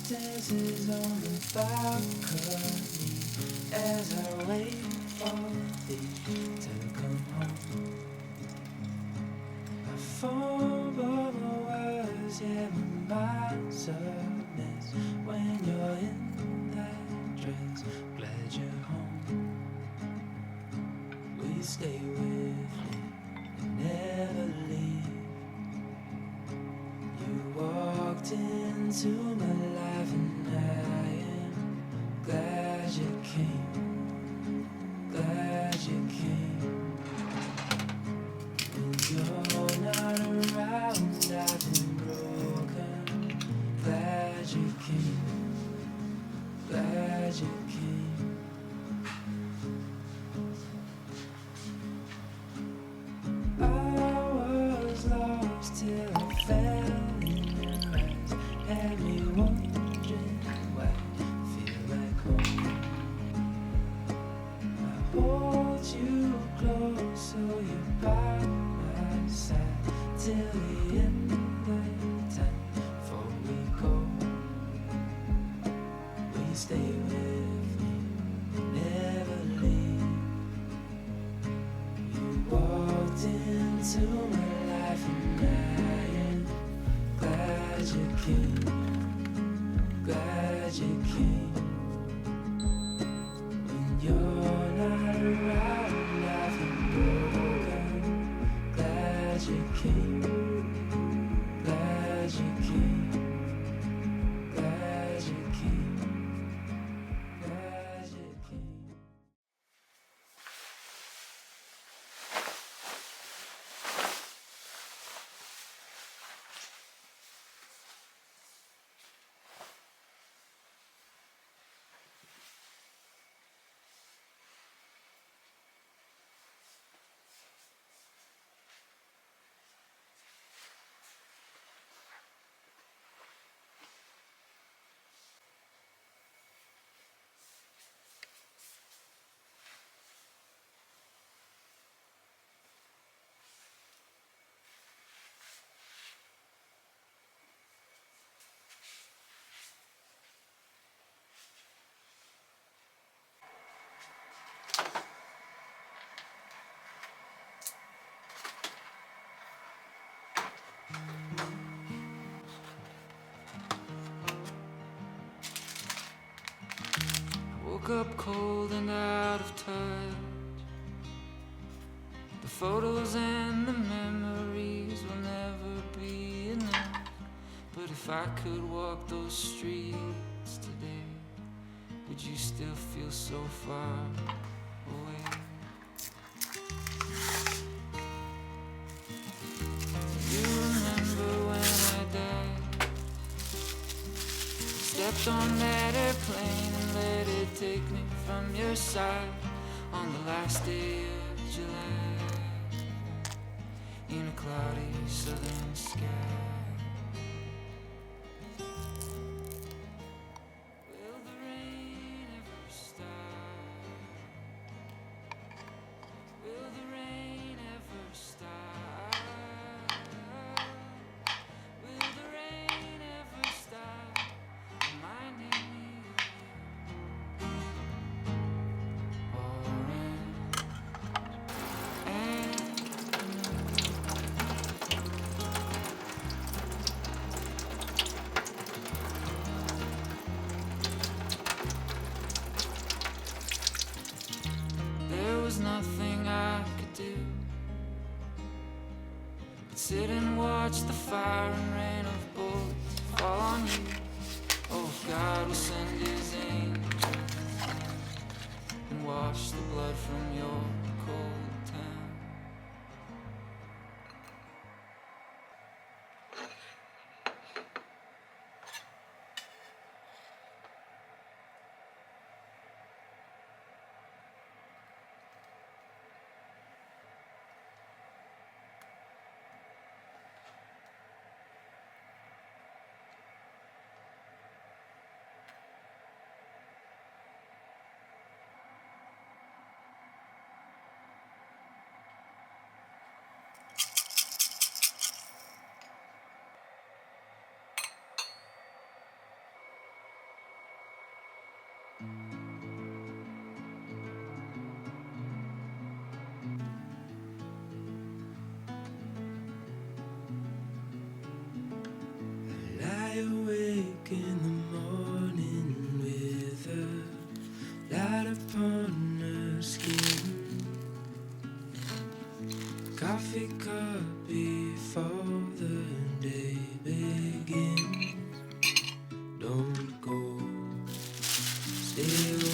dances on the balcony as I wait for thee to come home. I fumble the words, yeah, my mind's a mess when you're in that dress. Glad you're home. Will you stay with me and never leave? You walked into my life and I am glad you came, glad you came. When you're not around, I've been broken. Glad you came, glad you came. I was lost till I fell in your eyes, had me wondering why I feel like home. I hold you close so you're by my side till the end of time before we go. Will you stay with me, never leave? You walked into my life and I am glad you came, glad you came. When you're not around, I've been broken. Glad you came, glad you came, glad you came, glad you came. Woke up cold and out of touch. The photos and the memories will never be enough. But if I could walk those streets today, would you still feel so far away? You remember when I died? Stepped on that airplane and let it take me from your side on the last day of July in a cloudy southern sky. Will the rain ever stop? Will the rain ever stop? Will the rain ever stop? Reminding me of you. Orange and Lie awake in the morning with a light upon her skin. Coffee cup before the day begins. Don't go, stay